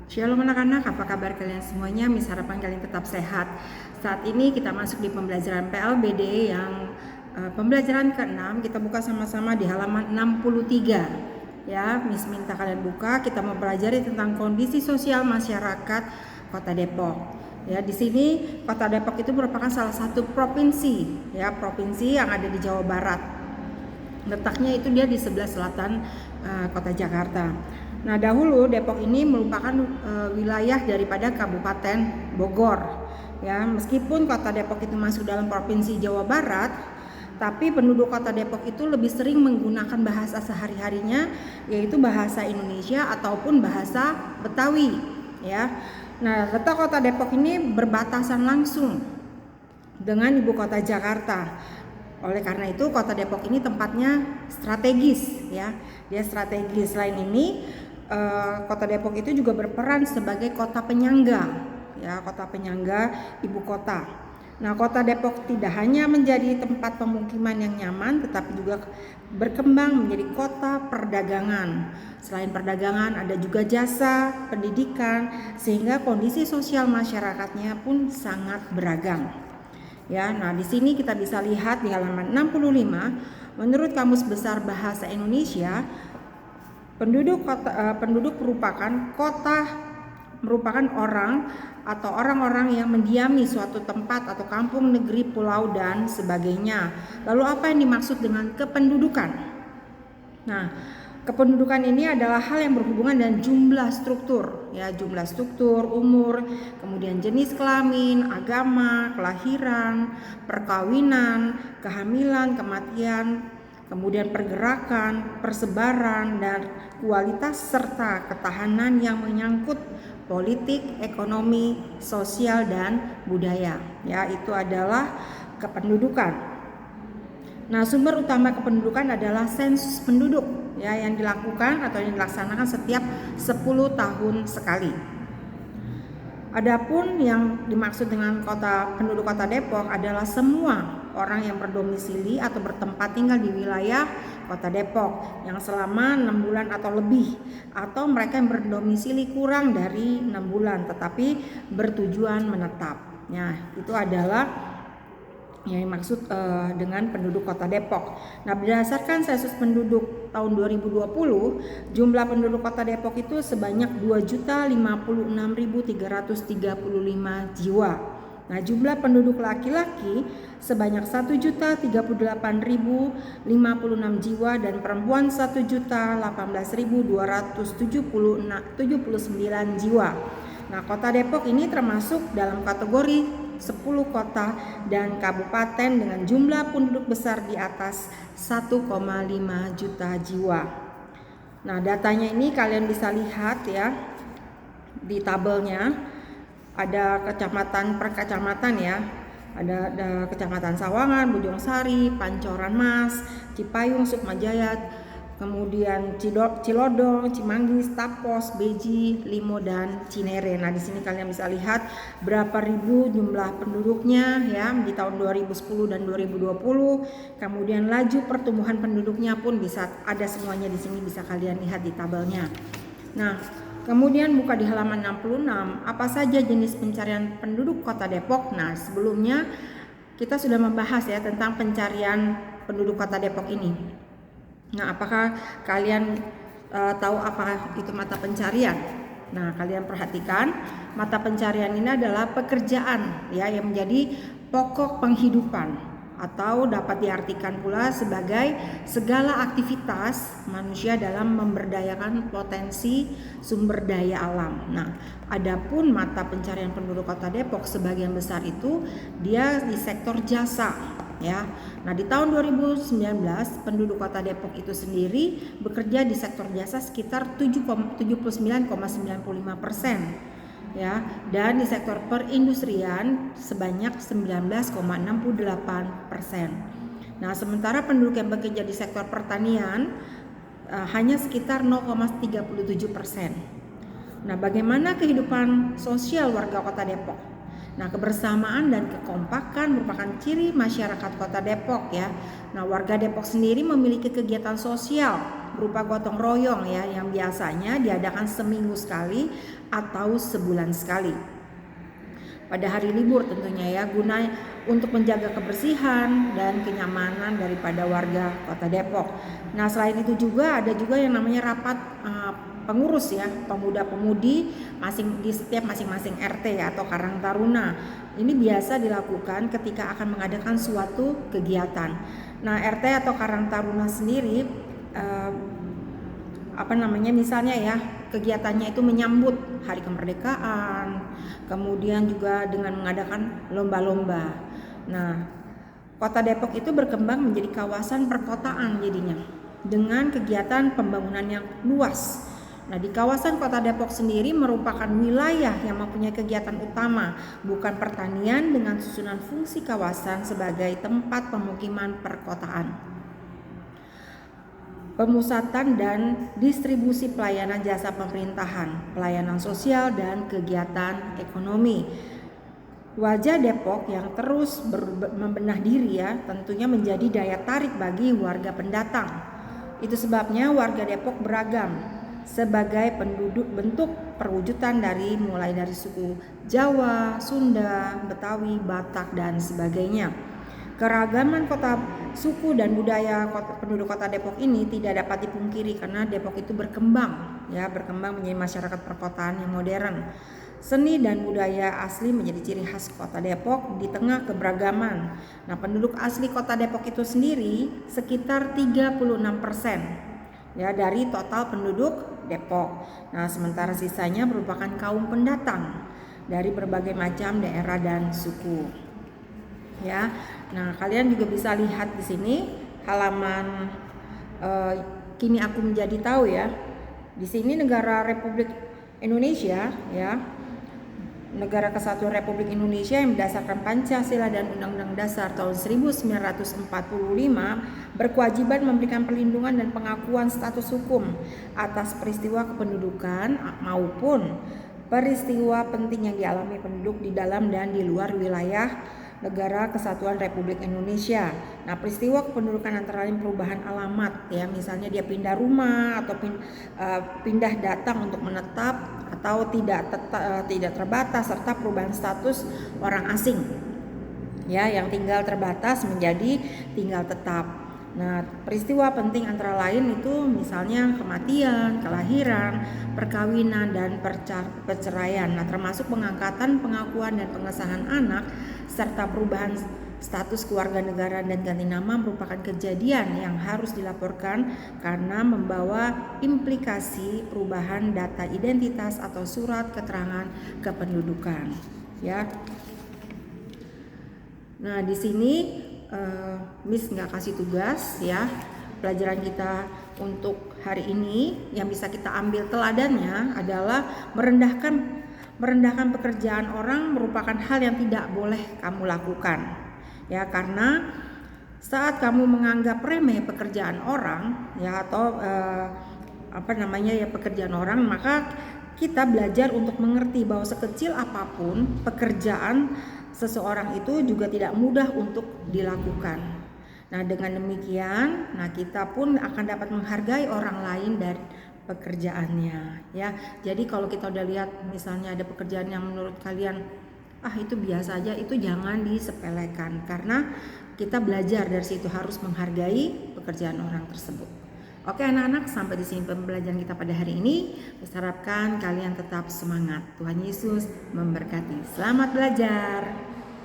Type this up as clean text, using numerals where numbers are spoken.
Shalom anak-anak, apa kabar kalian semuanya? Mis harapan kalian tetap sehat. Saat ini kita masuk di pembelajaran PLBD yang pembelajaran ke-6. Kita buka sama-sama di halaman 63. Ya, Miss minta kalian buka. Kita mempelajari tentang kondisi sosial masyarakat Kota Depok. Ya, di sini Kota Depok itu merupakan salah satu provinsi, ya, provinsi yang ada di Jawa Barat. Letaknya itu dia di sebelah selatan Kota Jakarta. Nah, dahulu Depok ini merupakan wilayah daripada Kabupaten Bogor. Ya, meskipun Kota Depok itu masuk dalam Provinsi Jawa Barat, tapi penduduk Kota Depok itu lebih sering menggunakan bahasa sehari-harinya, yaitu bahasa Indonesia ataupun bahasa Betawi. Ya, nah letak Kota Depok ini berbatasan langsung dengan ibu kota Jakarta. Oleh karena itu Kota Depok ini tempatnya strategis, ya, dia strategis. Selain ini Kota Depok itu juga berperan sebagai kota penyangga, ya, kota penyangga ibu kota. Nah, Kota Depok tidak hanya menjadi tempat pemukiman yang nyaman, tetapi juga berkembang menjadi kota perdagangan. Selain perdagangan, ada juga jasa, pendidikan, sehingga kondisi sosial masyarakatnya pun sangat beragam. Ya, nah di sini kita bisa lihat di halaman 65, menurut Kamus Besar Bahasa Indonesia, penduduk merupakan orang atau orang-orang yang mendiami suatu tempat atau kampung, negeri, pulau, dan sebagainya. Lalu apa yang dimaksud dengan kependudukan? Nah, kependudukan ini adalah hal yang berhubungan dengan jumlah struktur, ya, jumlah struktur, umur, kemudian jenis kelamin, agama, kelahiran, perkawinan, kehamilan, kematian, kemudian pergerakan, persebaran, dan kualitas serta ketahanan yang menyangkut politik, ekonomi, sosial, dan budaya. Ya, itu adalah kependudukan. Nah, sumber utama kependudukan adalah sensus penduduk, ya, yang dilakukan atau yang dilaksanakan setiap 10 tahun sekali. Adapun yang dimaksud dengan penduduk Kota Depok adalah semua orang yang berdomisili atau bertempat tinggal di wilayah Kota Depok yang selama 6 bulan atau lebih, atau mereka yang berdomisili kurang dari 6 bulan tetapi bertujuan menetap. Nah, itu adalah yang dimaksud dengan penduduk Kota Depok. Nah, berdasarkan sensus penduduk tahun 2020, jumlah penduduk Kota Depok itu sebanyak 2.056.335 jiwa. Nah, jumlah penduduk laki-laki sebanyak 1.038.056 jiwa dan perempuan 1.018.279 jiwa. Nah, Kota Depok ini termasuk dalam kategori 10 kota dan kabupaten dengan jumlah penduduk besar di atas 1,5 juta jiwa. Nah, datanya ini kalian bisa lihat, ya, di tabelnya. Ada kecamatan per kecamatan, ya. Ada Kecamatan Sawangan, Bojongsari, Pancoran Mas, Cipayung, Sukmajaya, kemudian Cilodong, Cimanggis, Tapos, Beji, Limo, dan Cinere. Nah, di sini kalian bisa lihat berapa ribu jumlah penduduknya, ya, di tahun 2010 dan 2020. Kemudian laju pertumbuhan penduduknya pun bisa ada semuanya di sini, bisa kalian lihat di tabelnya. Nah, kemudian buka di halaman 66, apa saja jenis pencarian penduduk Kota Depok. Nah, sebelumnya kita sudah membahas, ya, tentang pencarian penduduk Kota Depok ini. Nah, apakah kalian tahu apa itu mata pencarian? Nah, kalian perhatikan, mata pencarian ini adalah pekerjaan, ya, yang menjadi pokok penghidupan, atau dapat diartikan pula sebagai segala aktivitas manusia dalam memberdayakan potensi sumber daya alam. Nah, adapun mata pencarian penduduk Kota Depok sebagian besar itu dia di sektor jasa, ya. Nah, di tahun 2019 penduduk Kota Depok itu sendiri bekerja di sektor jasa sekitar 79,95%. Ya, dan di sektor perindustrian sebanyak 19,68%. Nah, sementara penduduk yang bekerja di sektor pertanian hanya sekitar 0,37%. Nah, bagaimana kehidupan sosial warga Kota Depok? Nah, kebersamaan dan kekompakan merupakan ciri masyarakat Kota Depok, ya. Nah, warga Depok sendiri memiliki kegiatan sosial berupa gotong royong ya, yang biasanya diadakan seminggu sekali atau sebulan sekali pada hari libur tentunya ya, guna untuk menjaga kebersihan dan kenyamanan daripada warga Kota Depok. Nah, selain itu juga ada juga yang namanya rapat pengurus ya, pemuda-pemudi di setiap masing-masing RT atau Karang Taruna. Ini biasa dilakukan ketika akan mengadakan suatu kegiatan. Nah, RT atau Karang Taruna sendiri misalnya ya, kegiatannya itu menyambut hari kemerdekaan, kemudian juga dengan mengadakan lomba-lomba. Nah, Kota Depok itu berkembang menjadi kawasan perkotaan jadinya dengan kegiatan pembangunan yang luas. Nah, di kawasan Kota Depok sendiri merupakan wilayah yang mempunyai kegiatan utama, bukan pertanian, dengan susunan fungsi kawasan sebagai tempat pemukiman perkotaan, pemusatan dan distribusi pelayanan jasa pemerintahan, pelayanan sosial, dan kegiatan ekonomi. Wajah Depok yang terus membenah diri ya, tentunya menjadi daya tarik bagi warga pendatang. Itu sebabnya warga Depok beragam sebagai penduduk bentuk perwujudan mulai dari suku Jawa, Sunda, Betawi, Batak, dan sebagainya. Keragaman suku dan budaya penduduk Kota Depok ini tidak dapat dipungkiri karena Depok itu berkembang menjadi masyarakat perkotaan yang modern. Seni dan budaya asli menjadi ciri khas Kota Depok di tengah keberagaman. Nah, penduduk asli Kota Depok itu sendiri sekitar 36% ya dari total penduduk Depok. Nah, sementara sisanya merupakan kaum pendatang dari berbagai macam daerah dan suku. Ya. Nah, kalian juga bisa lihat di sini halaman kini aku menjadi tahu ya. Di sini negara Republik Indonesia ya. Negara Kesatuan Republik Indonesia yang berdasarkan Pancasila dan Undang-Undang Dasar tahun 1945 berkewajiban memberikan perlindungan dan pengakuan status hukum atas peristiwa kependudukan maupun peristiwa penting yang dialami penduduk di dalam dan di luar wilayah Negara Kesatuan Republik Indonesia. Nah, peristiwa kependudukan antara lain perubahan alamat ya, misalnya dia pindah rumah atau pindah datang untuk menetap atau tidak terbatas, serta perubahan status orang asing ya, yang tinggal terbatas menjadi tinggal tetap. Nah, peristiwa penting antara lain itu misalnya kematian, kelahiran, perkawinan, dan perceraian. Nah, termasuk pengangkatan, pengakuan, dan pengesahan anak serta perubahan status kewarganegaraan dan ganti nama merupakan kejadian yang harus dilaporkan karena membawa implikasi perubahan data identitas atau surat keterangan kependudukan ya. Nah, di sini Miss nggak kasih tugas ya. Pelajaran kita untuk hari ini yang bisa kita ambil teladannya adalah merendahkan pekerjaan orang merupakan hal yang tidak boleh kamu lakukan ya, karena saat kamu menganggap remeh pekerjaan orang ya, atau pekerjaan orang, maka kita belajar untuk mengerti bahwa sekecil apapun pekerjaan seseorang itu juga tidak mudah untuk dilakukan. Nah, dengan demikian, kita pun akan dapat menghargai orang lain dari pekerjaannya ya. Jadi kalau kita udah lihat misalnya ada pekerjaan yang menurut kalian itu biasa aja, itu jangan disepelekan, karena kita belajar dari situ harus menghargai pekerjaan orang tersebut. Oke anak-anak, sampai di sini pembelajaran kita pada hari ini. Saya harapkan kalian tetap semangat. Tuhan Yesus memberkati. Selamat belajar.